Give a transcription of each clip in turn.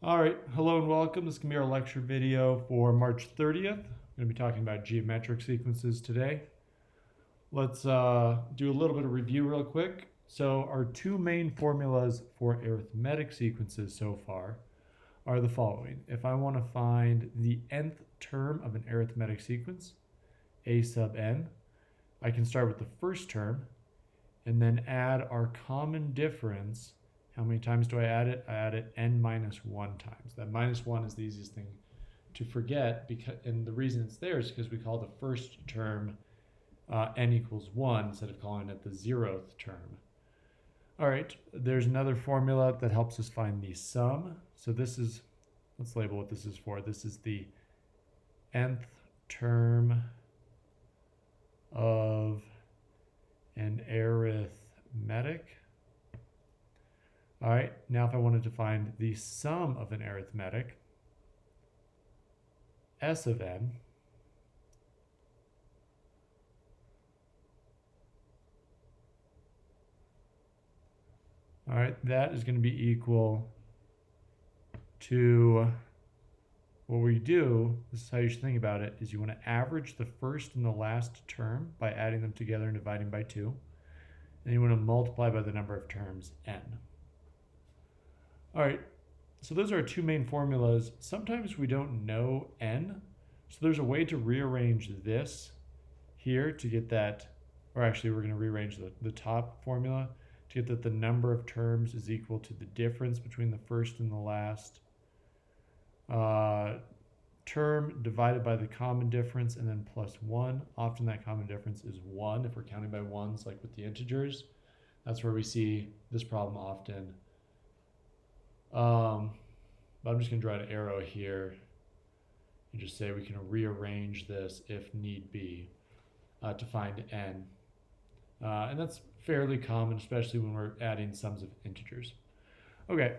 All right, hello and welcome. This is going to be our lecture video for March 30th. I'm going to be talking about geometric sequences today. Let's do a little bit of review real quick. So our two main formulas for arithmetic sequences so far are the following. If I want to find the nth term of an arithmetic sequence, a sub n, I can start with the first term and then add our common difference. How many times do I add it? I add it n minus 1 times. That minus 1 is the easiest thing to forget, and the reason it's there is because we call the first term n equals 1 instead of calling it the 0th term. All right, there's another formula that helps us find the sum. So this is, let's label what this is for. This is the nth term of an arithmetic. All right, now if I wanted to find the sum of an arithmetic, S of n, all right, that is going to be equal to what we do. This is how you should think about it, is you want to average the first and the last term by adding them together and dividing by 2. And you want to multiply by the number of terms, n. All right, so those are our two main formulas. Sometimes we don't know n, so there's a way to rearrange this here to get that, or actually we're going to rearrange the top formula to get that the number of terms is equal to the difference between the first and the last term divided by the common difference and then plus 1. Often that common difference is 1 if we're counting by ones like with the integers. That's where we see this problem often. But I'm just going to draw an arrow here and just say we can rearrange this if need be to find n. And that's fairly common, especially when we're adding sums of integers. Okay,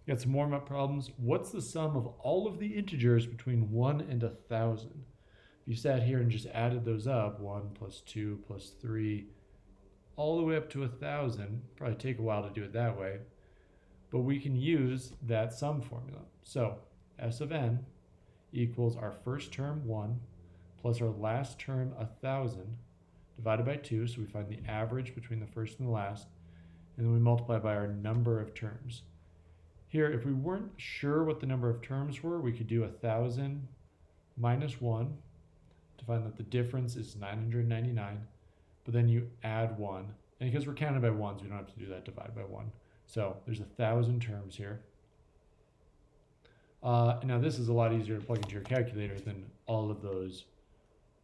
got some more problems. What's the sum of all of the integers between 1 and 1,000? If you sat here and just added those up, 1 plus 2 plus 3, all the way up to 1,000, probably take a while to do it that way, but we can use that sum formula. So S of n equals our first term 1 plus our last term 1,000 divided by 2, so we find the average between the first and the last, and then we multiply by our number of terms. Here, if we weren't sure what the number of terms were, we could do 1,000 minus 1 to find that the difference is 999, but then you add 1, and because we're counting by ones, we don't have to do that divide by 1. So there's 1,000 terms here. Now this is a lot easier to plug into your calculator than all of those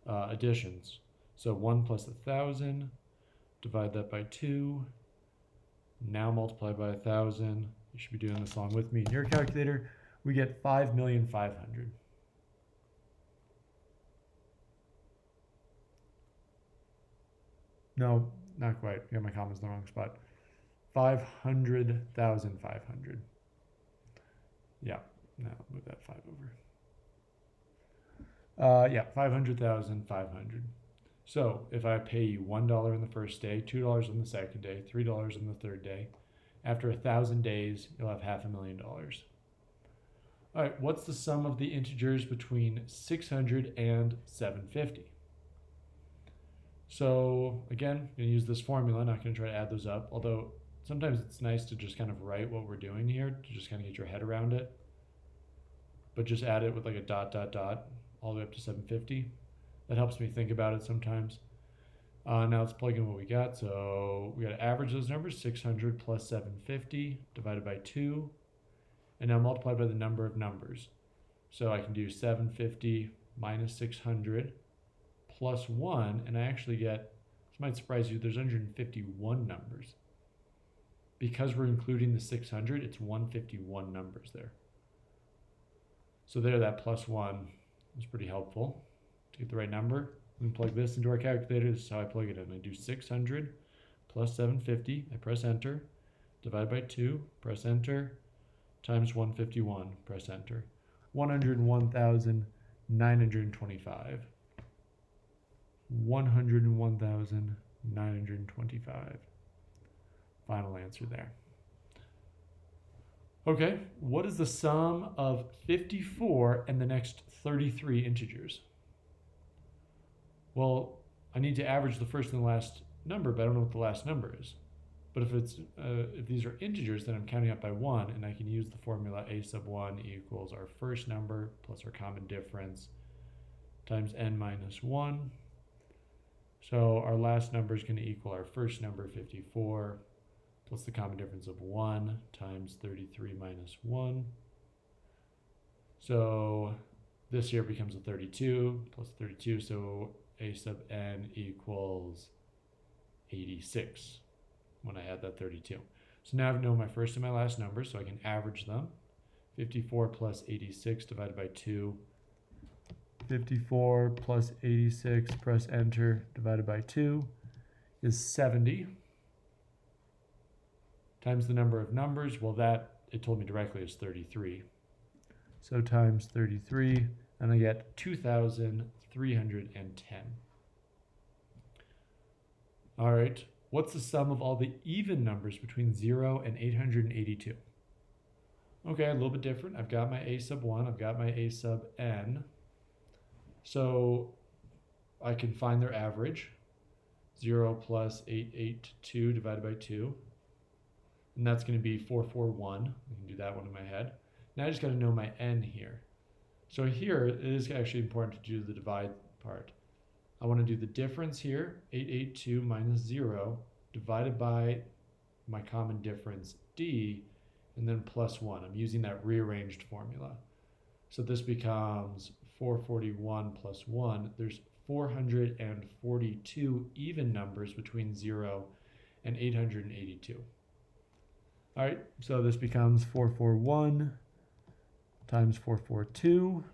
additions. So 1 plus 1,000, divide that by 2, now multiply by 1,000. You should be doing this along with me in your calculator. We get 5,500,000. No, not quite. I got my commas in the wrong spot. 500,500. Yeah, now move that 5 over. Yeah, 500,500. So if I pay you $1 on the first day, $2 on the second day, $3 on the third day, after 1,000 days, you'll have $500,000. All right, what's the sum of the integers between 600 and 750? So again, I'm going to use this formula. Not going to try to add those up, although sometimes it's nice to just kind of write what we're doing here to just kind of get your head around it. But just add it with like a dot, dot, dot, all the way up to 750. That helps me think about it sometimes. Now let's plug in what we got. So we got to average those numbers, 600 plus 750 divided by 2. And now multiply by the number of numbers. So I can do 750 minus 600 plus 1. And I actually get, this might surprise you, there's 151 numbers. Because we're including the 600, it's 151 numbers there. So there, that plus 1 is pretty helpful to get the right number. We can plug this into our calculator. This is how I plug it in. I do 600 plus 750. I press enter. Divide by 2. Press enter. Times 151. Press enter. 101,925. 101,925. Final answer there. Okay, what is the sum of 54 and the next 33 integers? Well, I need to average the first and the last number, but I don't know what the last number is. But if these are integers, then I'm counting up by 1, and I can use the formula a sub 1 equals our first number plus our common difference times n minus 1. So our last number is going to equal our first number, 54, plus the common difference of 1 times 33 minus 1. So this here becomes a 32 plus 32, so a sub n equals 86 when I add that 32. So now I know my first and my last number, so I can average them. 54 plus 86 divided by 2. 54 plus 86, press enter, divided by 2 is 70. Times the number of numbers, well that, it told me directly, is 33. So times 33, and I get 2,310. All right, what's the sum of all the even numbers between 0 and 882? Okay, a little bit different. I've got my a sub 1, I've got my a sub n. So I can find their average. 0 plus 882 divided by 2. And that's going to be 441. I can do that one in my head. Now I just got to know my n here. So here, it is actually important to do the divide part. I want to do the difference here, 882 minus 0, divided by my common difference, d, and then plus 1. I'm using that rearranged formula. So this becomes 441 plus 1. There's 442 even numbers between 0 and 882. All right, so this becomes 441 times 442,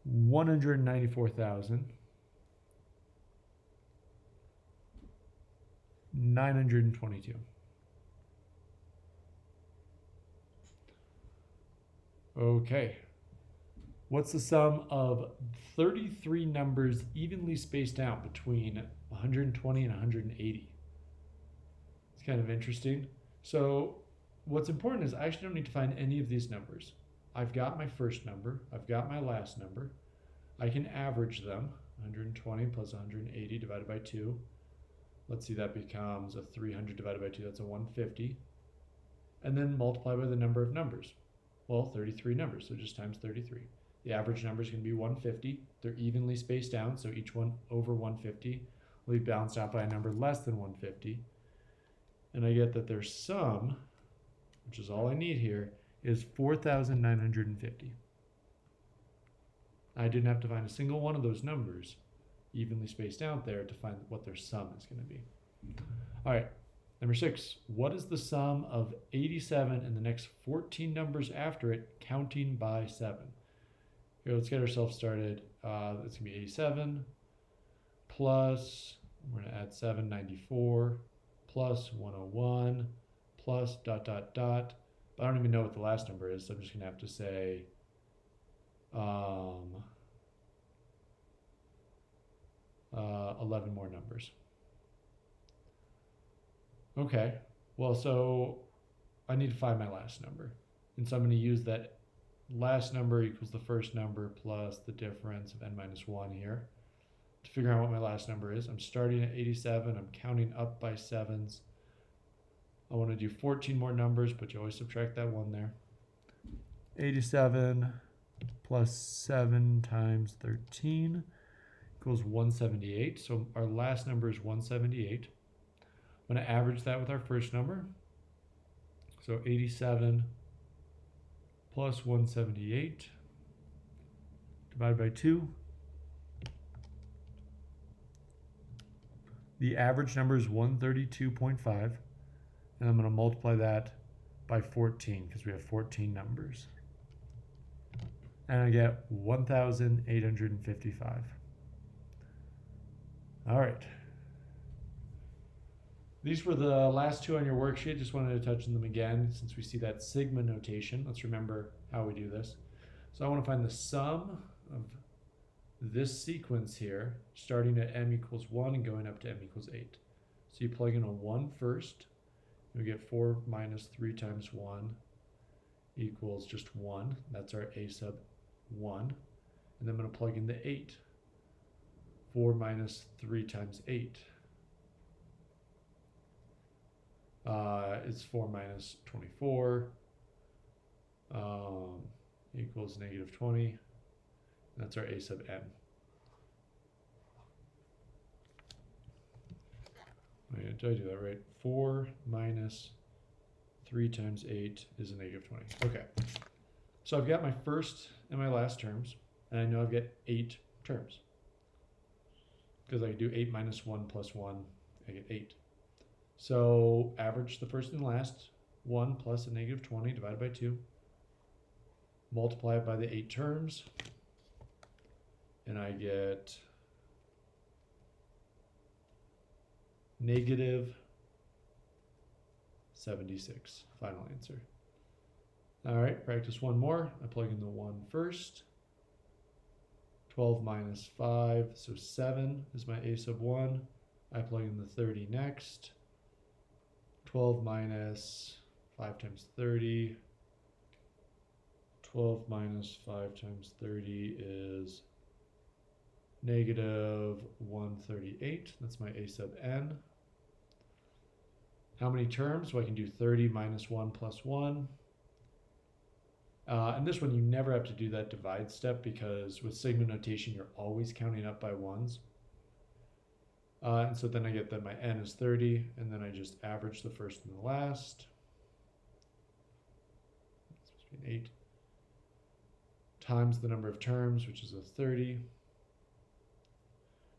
194,922. Okay. What's the sum of 33 numbers evenly spaced out between 120 and 180? It's kind of interesting. So what's important is I actually don't need to find any of these numbers. I've got my first number. I've got my last number. I can average them. 120 plus 180 divided by 2. Let's see, that becomes a 300 divided by 2. That's a 150. And then multiply by the number of numbers. Well, 33 numbers, so just times 33. The average number is going to be 150. They're evenly spaced out, so each one over 150 will be balanced out by a number less than 150. And I get that their sum, which is all I need here, is 4,950. I didn't have to find a single one of those numbers evenly spaced out there to find what their sum is going to be. All right, number 6. What is the sum of 87 and the next 14 numbers after it, counting by 7? Here, let's get ourselves started. It's going to be 87 plus, we're going to add 7, 94, plus 101, plus dot, dot, dot. But I don't even know what the last number is, so I'm just going to have to say 11 more numbers. Okay, well, so I need to find my last number. And so I'm going to use that last number equals the first number plus the difference of n minus 1 here to figure out what my last number is. I'm starting at 87. I'm counting up by 7s. I want to do 14 more numbers, but you always subtract that 1 there. 87 plus 7 times 13 equals 178. So our last number is 178. I'm going to average that with our first number. So 87 plus 178 divided by 2. The average number is 132.5. And I'm going to multiply that by 14 because we have 14 numbers. And I get 1,855. All right. These were the last two on your worksheet. Just wanted to touch on them again since we see that sigma notation. Let's remember how we do this. So I want to find the sum of this sequence here, starting at m equals 1 and going up to m equals 8. So you plug in a 1 first. You get 4 minus 3 times 1 equals just 1. That's our a sub 1. And then I'm going to plug in the 8. 4 minus 3 times 8. It's 4 minus 24 equals negative 20. That's our a sub n. Wait, did I do that right? 4 minus 3 times 8 is a negative 20. Okay. So I've got my first and my last terms, and I know I've got 8 terms. Because I can do 8 minus 1 plus 1, I get 8. So average the first and last, 1 plus a negative 20 divided by 2. Multiply it by the 8 terms, and I get negative 76, final answer. All right, practice one more. I plug in the 1 first. 12 minus 5, so 7 is my a sub 1. I plug in the 30 next. 12 minus 5 times 30. 12 minus 5 times 30 is negative 138. That's my a sub n. How many terms? Well, I can do 30 minus 1 plus 1. And this one, you never have to do that divide step because with sigma notation, you're always counting up by ones. And so then I get that my n is 30, and then I just average the first and the last. It's supposed to be an 8. Times the number of terms, which is a 30.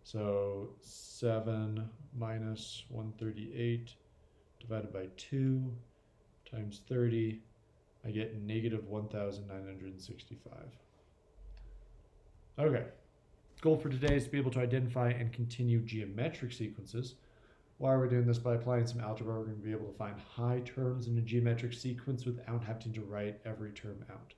So 7 minus 138 divided by 2 times 30. I get negative 1,965. Okay, goal for today is to be able to identify and continue geometric sequences. Why are we doing this? By applying some algebra, we're going to be able to find high terms in a geometric sequence without having to write every term out.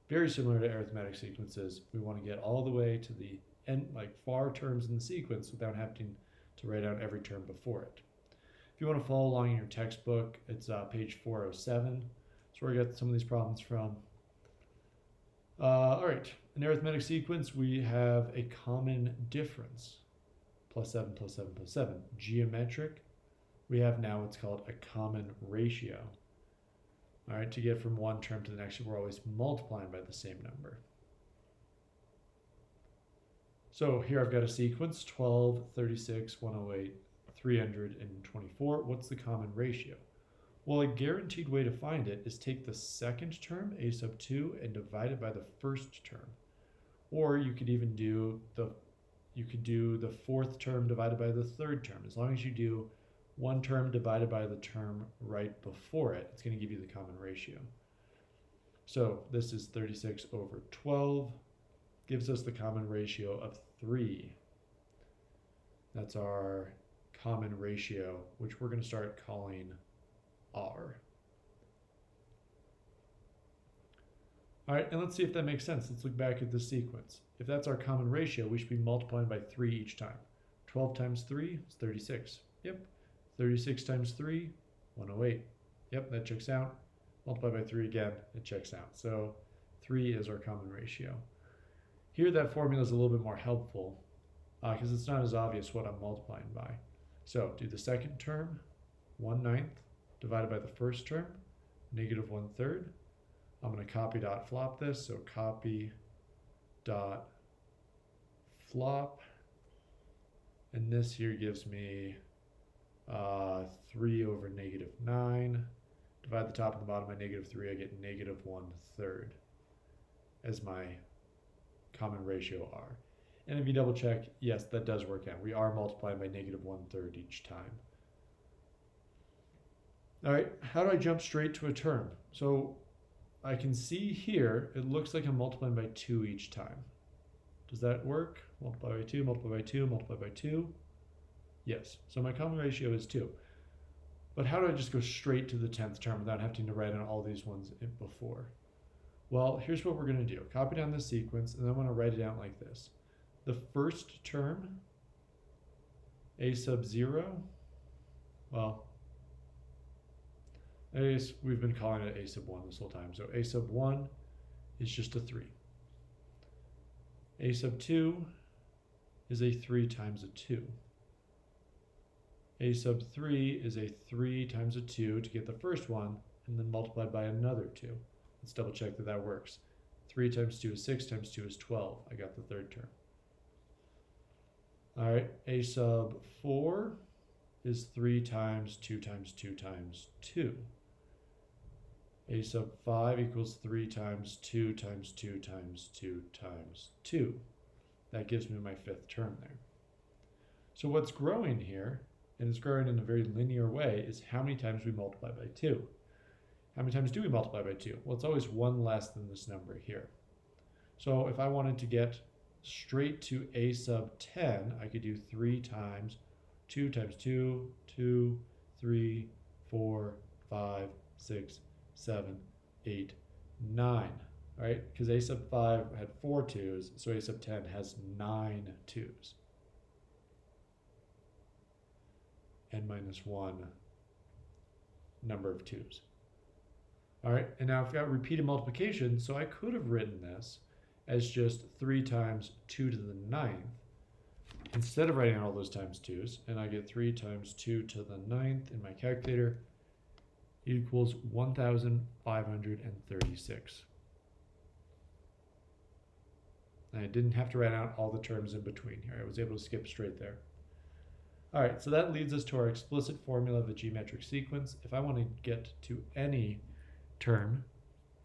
Very similar to arithmetic sequences, we want to get all the way to the end, like far terms in the sequence without having to write out every term before it. If you want to follow along in your textbook, it's page 407. So where I got some of these problems from. All right, in arithmetic sequence, we have a common difference. Plus 7, plus 7, plus 7. Geometric, we have now what's called a common ratio. All right, to get from one term to the next, we're always multiplying by the same number. So here I've got a sequence, 12, 36, 108, 324. What's the common ratio? Well, a guaranteed way to find it is take the second term, a sub 2, and divide it by the first term. Or you could even do the fourth term divided by the third term. As long as you do one term divided by the term right before it, it's going to give you the common ratio. So this is 36 over 12, gives us the common ratio of 3. That's our common ratio, which we're going to start calling R. All right, and let's see if that makes sense. Let's look back at the sequence. If that's our common ratio, we should be multiplying by 3 each time. 12 times 3 is 36. Yep. 36 times 3, 108. Yep, that checks out. Multiply by 3 again, it checks out. So 3 is our common ratio. Here, that formula is a little bit more helpful because it's not as obvious what I'm multiplying by. So do the second term, 1/9, divided by the first term, negative 1/3. I'm going to copy dot flop this, so copy dot flop, and this here gives me 3 over negative 9. Divide the top and the bottom by negative 3, I get negative 1/3 as my common ratio R. And if you double check, yes, that does work out. We are multiplying by negative 1/3 each time. All right, how do I jump straight to a term? So I can see here, it looks like I'm multiplying by 2 each time. Does that work? Multiply by 2, multiply by 2, multiply by 2. Yes, so my common ratio is 2. But how do I just go straight to the 10th term without having to write on all these ones before? Well, here's what we're going to do. Copy down this sequence, and then I'm going to write it out like this. The first term, a sub 0, well, We've been calling it a sub 1 this whole time. So a sub 1 is just a 3. A sub 2 is a 3 times a 2. A sub 3 is a 3 times a 2 to get the first one, and then multiplied by another 2. Let's double check that that works. 3 times 2 is 6 times 2 is 12. I got the third term. All right, a sub 4 is 3 times 2 times 2 times 2. A sub 5 equals 3 times 2 times 2 times 2 times 2. That gives me my fifth term there. So what's growing here, and it's growing in a very linear way, is how many times we multiply by 2. How many times do we multiply by 2? Well, it's always one less than this number here. So if I wanted to get straight to a sub 10, I could do 3 times 2 times 2, 2, 3, 4, 5, 6, 7, 8, 9. Right? Because a sub 5 had 4 2's, so a sub 10 has 9 2's. N minus 1 number of 2's. All right, and now I've got repeated multiplication, so I could have written this as just 3 times 2 to the 9th, instead of writing all those times 2's, and I get 3 times 2 to the 9th in my calculator equals 1,536. And I didn't have to write out all the terms in between here. I was able to skip straight there. All right, so that leads us to our explicit formula of a geometric sequence. If I want to get to any term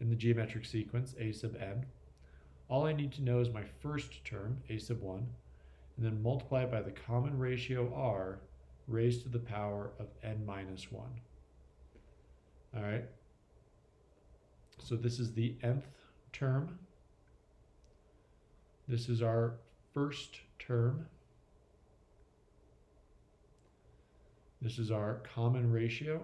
in the geometric sequence, a sub n, all I need to know is my first term, a sub 1, and then multiply it by the common ratio r raised to the power of n minus 1. All right, so this is the nth term. This is our first term. This is our common ratio.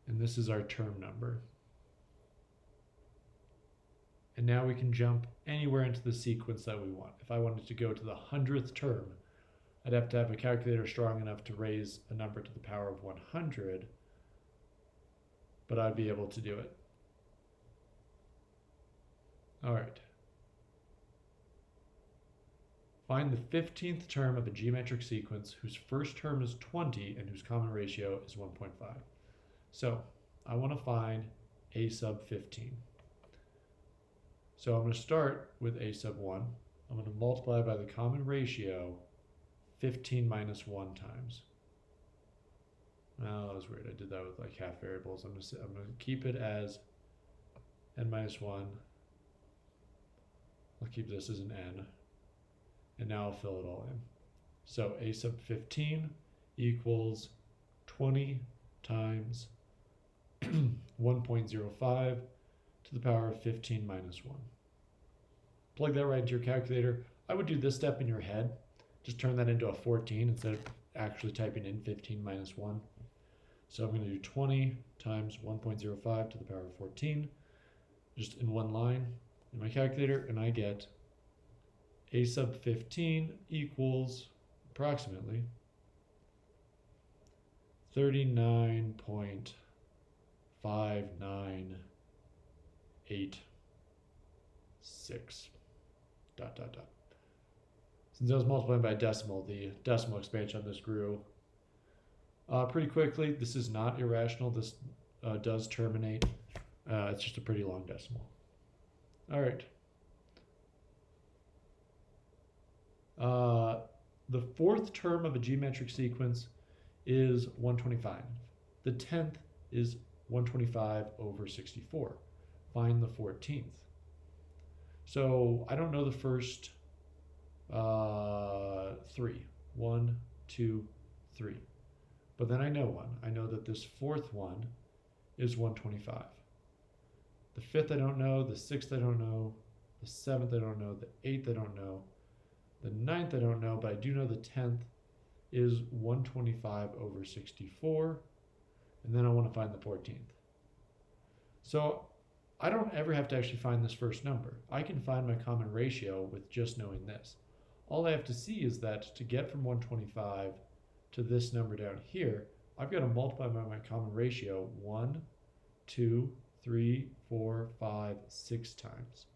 And this is our term number. And now we can jump anywhere into the sequence that we want. If I wanted to go to the 100th term, I'd have to have a calculator strong enough to raise a number to the power of 100, but I'd be able to do it. All right. Find the 15th term of a geometric sequence whose first term is 20 and whose common ratio is 1.5. So I want to find a sub 15. So I'm going to start with a sub 1. I'm going to multiply by the common ratio 15 minus 1 times. Oh, that was weird. I did that with like half variables. I'm going to keep it as n minus 1. I'll keep this as an n. And now I'll fill it all in. So a sub 15 equals 20 times 1.05 to the power of 15 minus 1. Plug that right into your calculator. I would do this step in your head. Just turn that into a 14 instead of actually typing in 15 minus 1. So I'm going to do 20 times 1.05 to the power of 14, just in one line in my calculator, and I get a sub 15 equals approximately 39.598.6 ... Since I was multiplying by a decimal, the decimal expansion on this grew pretty quickly. This is not irrational. This does terminate. It's just a pretty long decimal. All right. The fourth term of a geometric sequence is 125. The 10th is 125 over 64. Find the 14th. So I don't know the first 3. 1, 2, 3. But then I know one. I know that this fourth one is 125. The 5th I don't know. The 6th I don't know. The 7th I don't know. The 8th I don't know. The 9th I don't know, but I do know the 10th is 125 over 64. And then I want to find the 14th. So I don't ever have to actually find this first number. I can find my common ratio with just knowing this. All I have to see is that to get from 125 to this number down here, I've got to multiply by my common ratio 1, 2, 3, 4, 5, 6 times.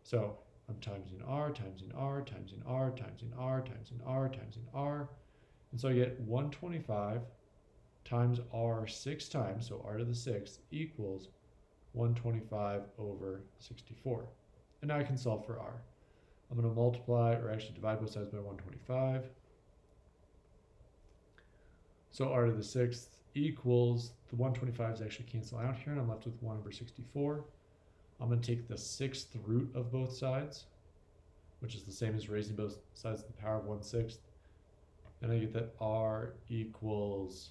So I'm timesing r, timesing r, timesing r, timesing r, timesing r, timesing r. And so I get 125 times r 6 times, so r to the 6th equals 125 over 64. And now I can solve for r. I'm going to multiply, or actually divide both sides by 125. So r to the 6th equals, the 125s actually cancel out here, and I'm left with 1 over 64. I'm going to take the 6th root of both sides, which is the same as raising both sides to the power of 1/6. And I get that r equals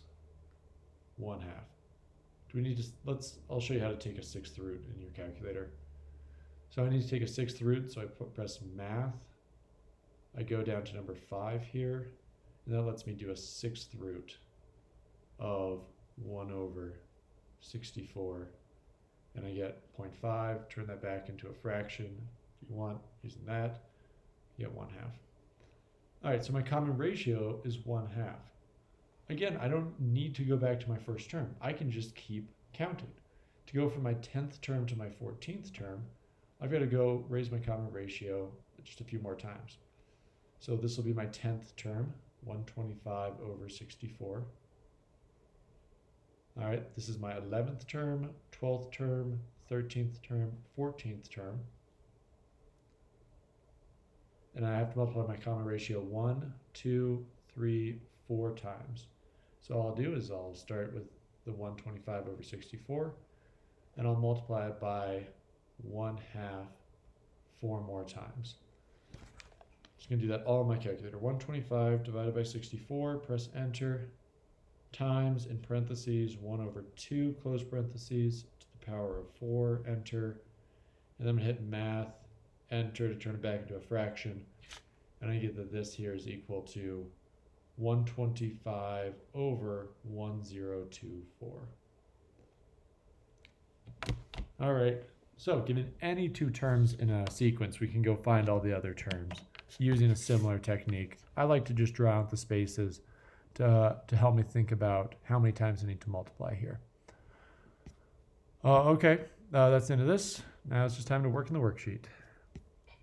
1/2. Do we need to, I'll show you how to take a 6th root in your calculator. So I need to take a 6th root, so I press math. I go down to number 5 here, and that lets me do a 6th root of 1 over 64. And I get 0.5, turn that back into a fraction if you want, using that, you get 1/2. All right, so my common ratio is 1/2. Again, I don't need to go back to my first term. I can just keep counting. To go from my 10th term to my 14th term, I've got to go raise my common ratio just a few more times. So this will be my 10th term, 125 over 64. All right, this is my 11th term, 12th term, 13th term, 14th term. And I have to multiply my common ratio 1, 2, 3, 4 times. So all I'll do is I'll start with the 125 over 64, and I'll multiply it by 1/2 4 more times. Just gonna do that all in my calculator. 125 divided by 64, press enter, times, in parentheses, 1 over 2, close parentheses, to the power of 4, enter. And then I'm gonna hit math, enter to turn it back into a fraction. And I get that this here is equal to 125 over 1024. All right, so given any two terms in a sequence, we can go find all the other terms using a similar technique. I like to just draw out the spaces to help me think about how many times I need to multiply here. Okay, that's the end of this. Now it's just time to work in the worksheet.